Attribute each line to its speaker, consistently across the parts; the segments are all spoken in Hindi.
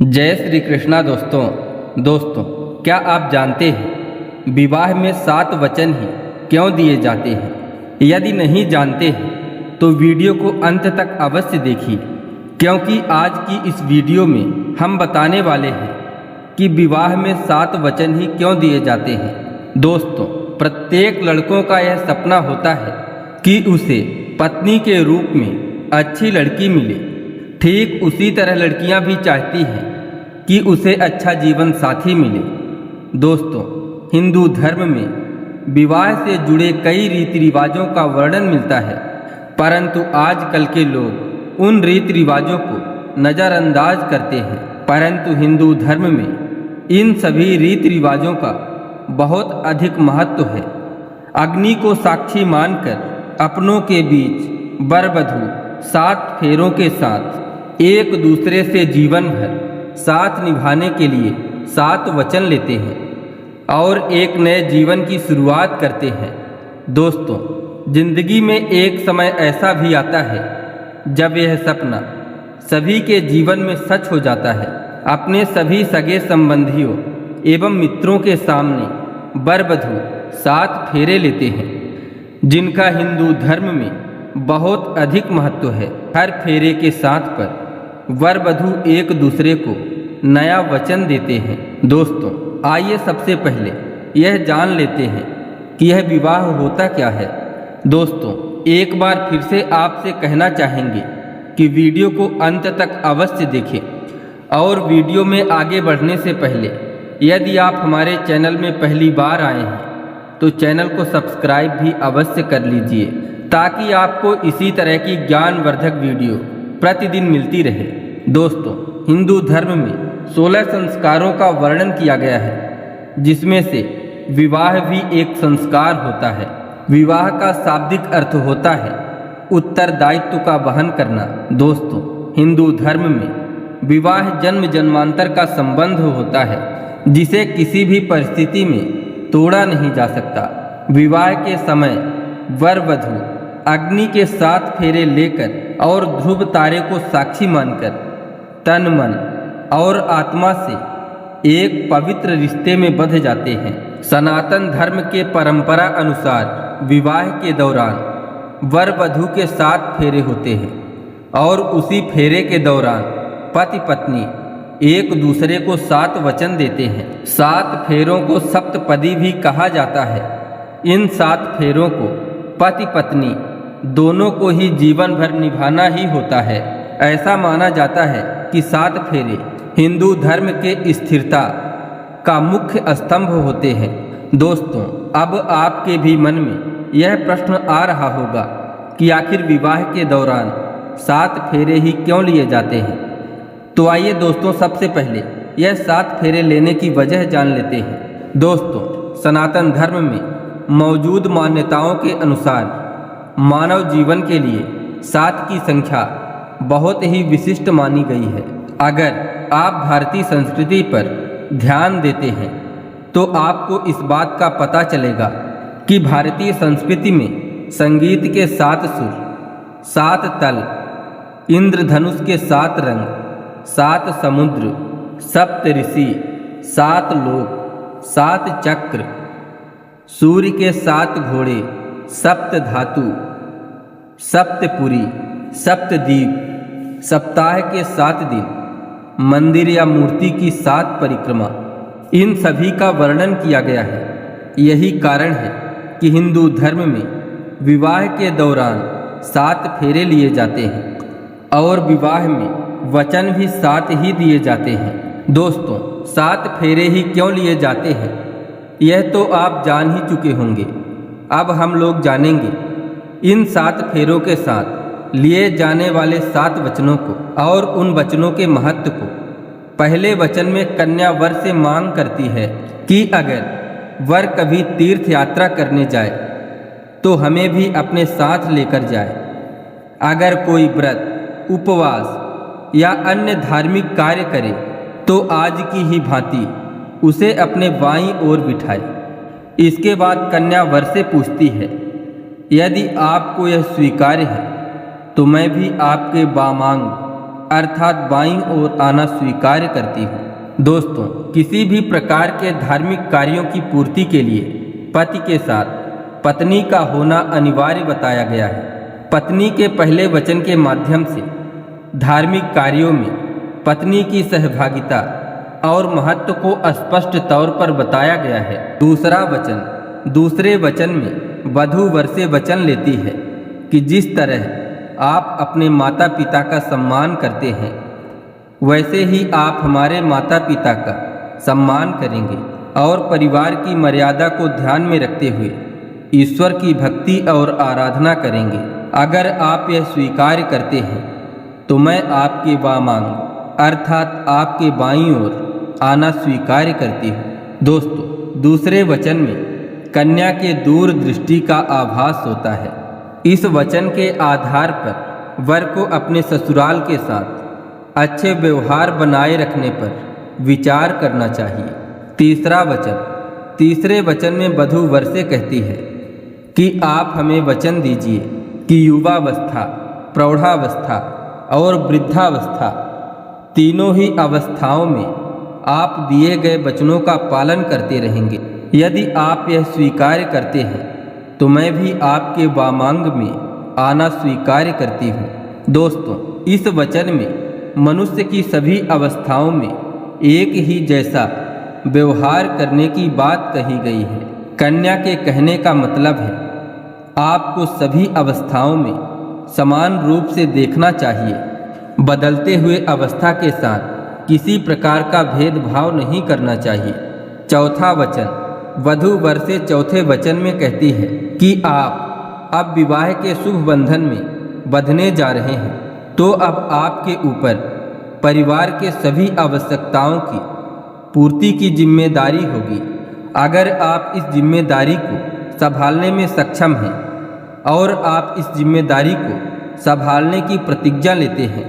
Speaker 1: जय श्री कृष्णा दोस्तों, क्या आप जानते हैं विवाह में 7 वचन ही क्यों दिए जाते हैं? यदि नहीं जानते हैं तो वीडियो को अंत तक अवश्य देखिए, क्योंकि आज की इस वीडियो में हम बताने वाले हैं कि विवाह में 7 वचन ही क्यों दिए जाते हैं। दोस्तों, प्रत्येक लड़कों का यह सपना होता है कि उसे पत्नी के रूप में अच्छी लड़की मिले। ठीक उसी तरह लड़कियां भी चाहती हैं कि उसे अच्छा जीवन साथी मिले। दोस्तों, हिंदू धर्म में विवाह से जुड़े कई रीति रिवाजों का वर्णन मिलता है, परंतु आजकल के लोग उन रीति रिवाजों को नज़रअंदाज करते हैं। परंतु हिंदू धर्म में इन सभी रीति रिवाजों का बहुत अधिक महत्व है। अग्नि को साक्षी मानकर अपनों के बीच वर वधू 7 फेरों के साथ एक दूसरे से जीवन भर साथ निभाने के लिए 7 वचन लेते हैं और एक नए जीवन की शुरुआत करते हैं। दोस्तों, जिंदगी में एक समय ऐसा भी आता है जब यह सपना सभी के जीवन में सच हो जाता है। अपने सभी सगे संबंधियों एवं मित्रों के सामने वर वधू 7 फेरे लेते हैं, जिनका हिंदू धर्म में बहुत अधिक महत्व है। हर फेरे के साथ पर वर वधू एक दूसरे को नया वचन देते हैं। दोस्तों, आइए सबसे पहले यह जान लेते हैं कि यह विवाह होता क्या है। दोस्तों, एक बार फिर से आपसे कहना चाहेंगे कि वीडियो को अंत तक अवश्य देखें, और वीडियो में आगे बढ़ने से पहले यदि आप हमारे चैनल में पहली बार आए हैं तो चैनल को सब्सक्राइब भी अवश्य कर लीजिए, ताकि आपको इसी तरह की ज्ञानवर्धक वीडियो प्रतिदिन मिलती रहे। दोस्तों, हिंदू धर्म में 16 संस्कारों का वर्णन किया गया है, जिसमें से विवाह भी एक संस्कार होता है। विवाह का शाब्दिक अर्थ होता है उत्तरदायित्व का वहन करना। दोस्तों, हिंदू धर्म में विवाह जन्म जन्मांतर का संबंध होता है, जिसे किसी भी परिस्थिति में तोड़ा नहीं जा सकता। विवाह के समय वर वधू अग्नि के 7 फेरे लेकर और ध्रुव तारे को साक्षी मानकर तन मन और आत्मा से एक पवित्र रिश्ते में बंध जाते हैं। सनातन धर्म के परंपरा अनुसार विवाह के दौरान वर वधू के 7 फेरे होते हैं, और उसी फेरे के दौरान पति पत्नी एक दूसरे को 7 वचन देते हैं। 7 फेरों को सप्तपदी भी कहा जाता है। इन 7 फेरों को पति पत्नी दोनों को ही जीवन भर निभाना ही होता है। ऐसा माना जाता है कि 7 फेरे हिंदू धर्म के स्थिरता का मुख्य स्तंभ होते हैं। दोस्तों, अब आपके भी मन में यह प्रश्न आ रहा होगा कि आखिर विवाह के दौरान 7 फेरे ही क्यों लिए जाते हैं। तो आइए दोस्तों, सबसे पहले यह 7 फेरे लेने की वजह जान लेते हैं। दोस्तों, सनातन धर्म में मौजूद मान्यताओं के अनुसार मानव जीवन के लिए 7 की संख्या बहुत ही विशिष्ट मानी गई है। अगर आप भारतीय संस्कृति पर ध्यान देते हैं तो आपको इस बात का पता चलेगा कि भारतीय संस्कृति में संगीत के 7 सुर, 7 तल, इंद्रधनुष के 7 रंग, 7 समुद्र, 7 ऋषि, 7 लोक, 7 चक्र, सूर्य के 7 घोड़े, 7 धातु, 7 पुरी, 7 दीप, सप्ताह के 7 दिन, मंदिर या मूर्ति की 7 परिक्रमा, इन सभी का वर्णन किया गया है। यही कारण है कि हिंदू धर्म में विवाह के दौरान 7 फेरे लिए जाते हैं, और विवाह में वचन भी 7 ही दिए जाते हैं। दोस्तों, 7 फेरे ही क्यों लिए जाते हैं, यह तो आप जान ही चुके होंगे। अब हम लोग जानेंगे इन 7 फेरों के साथ लिए जाने वाले 7 वचनों को और उन वचनों के महत्व को। पहले वचन में कन्या वर से मांग करती है कि अगर वर कभी तीर्थ यात्रा करने जाए तो हमें भी अपने साथ लेकर जाए। अगर कोई व्रत, उपवास या अन्य धार्मिक कार्य करे तो आज की ही भांति उसे अपने बाईं ओर बिठाए। इसके बाद कन्या वर से पूछती है, यदि आपको यह स्वीकार्य है तो मैं भी आपके बामांग अर्थात बाईं ओर आना स्वीकार करती हूँ। दोस्तों, किसी भी प्रकार के धार्मिक कार्यों की पूर्ति के लिए पति के साथ पत्नी का होना अनिवार्य बताया गया है। पत्नी के पहले वचन के माध्यम से धार्मिक कार्यों में पत्नी की सहभागिता और महत्व को स्पष्ट तौर पर बताया गया है। दूसरे वचन में वधू वर से वचन लेती है कि जिस तरह आप अपने माता पिता का सम्मान करते हैं, वैसे ही आप हमारे माता पिता का सम्मान करेंगे और परिवार की मर्यादा को ध्यान में रखते हुए ईश्वर की भक्ति और आराधना करेंगे। अगर आप यह स्वीकार करते हैं तो मैं आपके वामांग अर्थात आपके बाईं ओर आना स्वीकार करती हूँ। दोस्तों, दूसरे वचन में कन्या के दूरदृष्टि का आभास होता है। इस वचन के आधार पर वर को अपने ससुराल के साथ अच्छे व्यवहार बनाए रखने पर विचार करना चाहिए। तीसरे वचन में वधू वर से कहती है कि आप हमें वचन दीजिए कि युवावस्था, प्रौढ़ावस्था और वृद्धावस्था तीनों ही अवस्थाओं में आप दिए गए वचनों का पालन करते रहेंगे। यदि आप यह स्वीकार करते हैं तो मैं भी आपके वामांग में आना स्वीकार करती हूँ। दोस्तों, इस वचन में मनुष्य की सभी अवस्थाओं में एक ही जैसा व्यवहार करने की बात कही गई है। कन्या के कहने का मतलब है आपको सभी अवस्थाओं में समान रूप से देखना चाहिए। बदलते हुए अवस्था के साथ किसी प्रकार का भेदभाव नहीं करना चाहिए। चौथा वचन वधू वर से चौथे वचन में कहती है कि आप अब विवाह के शुभ बंधन में बंधने जा रहे हैं, तो अब आपके ऊपर परिवार के सभी आवश्यकताओं की पूर्ति की जिम्मेदारी होगी। अगर आप इस जिम्मेदारी को संभालने में सक्षम हैं और आप इस जिम्मेदारी को संभालने की प्रतिज्ञा लेते हैं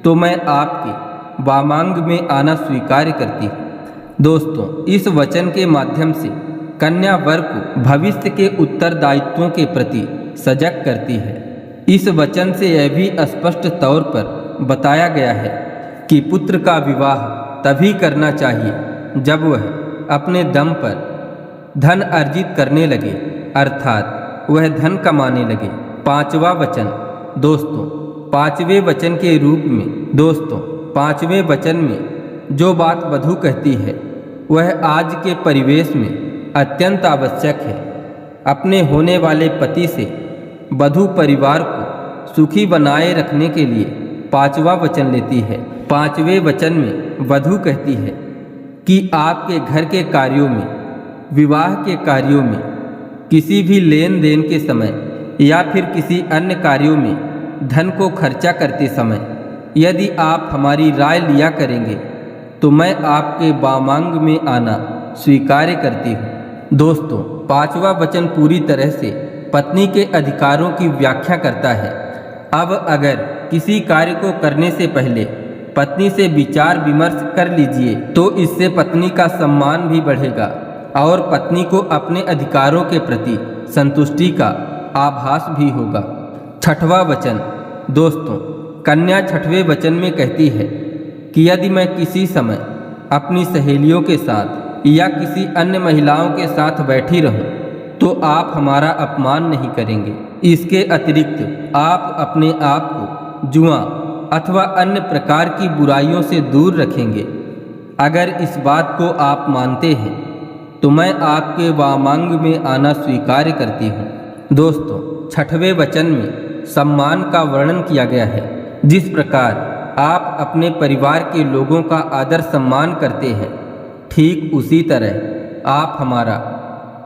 Speaker 1: तो मैं आपके वामांग में आना स्वीकार करती हूँ। दोस्तों, इस वचन के माध्यम से कन्या वर को भविष्य के उत्तरदायित्वों के प्रति सजग करती है। इस वचन से यह भी स्पष्ट तौर पर बताया गया है कि पुत्र का विवाह तभी करना चाहिए जब वह अपने दम पर धन अर्जित करने लगे, अर्थात वह धन कमाने लगे। पांचवा वचन दोस्तों, पांचवें वचन में जो बात वधू कहती है वह आज के परिवेश में अत्यंत आवश्यक है। अपने होने वाले पति से वधू परिवार को सुखी बनाए रखने के लिए पांचवा वचन लेती है। पांचवें वचन में वधू कहती है कि आपके घर के कार्यों में, विवाह के कार्यों में, किसी भी लेन देन के समय या फिर किसी अन्य कार्यों में धन को खर्चा करते समय यदि आप हमारी राय लिया करेंगे तो मैं आपके वामांग में आना स्वीकार करती हूँ। दोस्तों, पांचवा वचन पूरी तरह से पत्नी के अधिकारों की व्याख्या करता है। अब अगर किसी कार्य को करने से पहले पत्नी से विचार विमर्श कर लीजिए तो इससे पत्नी का सम्मान भी बढ़ेगा और पत्नी को अपने अधिकारों के प्रति संतुष्टि का आभास भी होगा। छठवां वचन दोस्तों, कन्या छठवें वचन में कहती है कि यदि मैं किसी समय अपनी सहेलियों के साथ या किसी अन्य महिलाओं के साथ बैठी रहूं तो आप हमारा अपमान नहीं करेंगे। इसके अतिरिक्त आप अपने आप को जुआ अथवा अन्य प्रकार की बुराइयों से दूर रखेंगे। अगर इस बात को आप मानते हैं तो मैं आपके वामांग में आना स्वीकार करती हूँ। दोस्तों, छठवें वचन में सम्मान का वर्णन किया गया है। जिस प्रकार आप अपने परिवार के लोगों का आदर सम्मान करते हैं, ठीक उसी तरह आप हमारा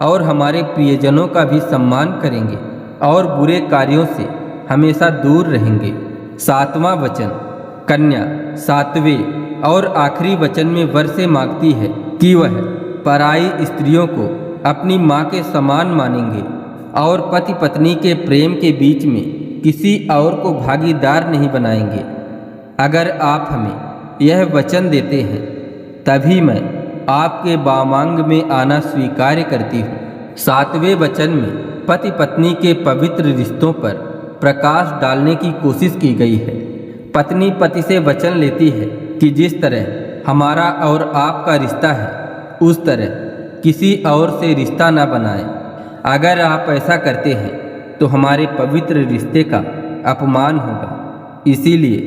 Speaker 1: और हमारे प्रियजनों का भी सम्मान करेंगे और बुरे कार्यों से हमेशा दूर रहेंगे। सातवां वचन कन्या सातवें और आखिरी वचन में वर से मांगती है कि वह पराई स्त्रियों को अपनी माँ के समान मानेंगे और पति पत्नी के प्रेम के बीच में किसी और को भागीदार नहीं बनाएंगे। अगर आप हमें यह वचन देते हैं तभी मैं आपके वामांग में आना स्वीकार करती हूँ। सातवें वचन में पति पत्नी के पवित्र रिश्तों पर प्रकाश डालने की कोशिश की गई है। पत्नी पति से वचन लेती है कि जिस तरह हमारा और आपका रिश्ता है उस तरह किसी और से रिश्ता न बनाएं। अगर आप ऐसा करते हैं तो हमारे पवित्र रिश्ते का अपमान होगा, इसीलिए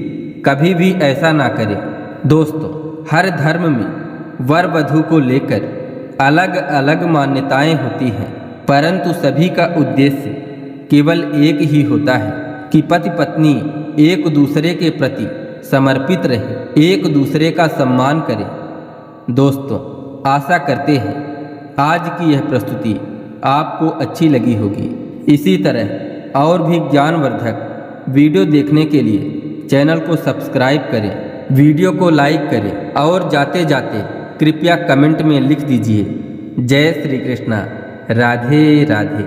Speaker 1: कभी भी ऐसा ना करें। दोस्तों, हर धर्म में वर वधू को लेकर अलग अलग मान्यताएं होती हैं, परंतु सभी का उद्देश्य केवल एक ही होता है कि पति पत्नी एक दूसरे के प्रति समर्पित रहे, एक दूसरे का सम्मान करें। दोस्तों, आशा करते हैं आज की यह प्रस्तुति आपको अच्छी लगी होगी। इसी तरह और भी ज्ञानवर्धक वीडियो देखने के लिए चैनल को सब्सक्राइब करें, वीडियो को लाइक करें और जाते जाते कृपया कमेंट में लिख दीजिए जय श्री कृष्णा, राधे राधे।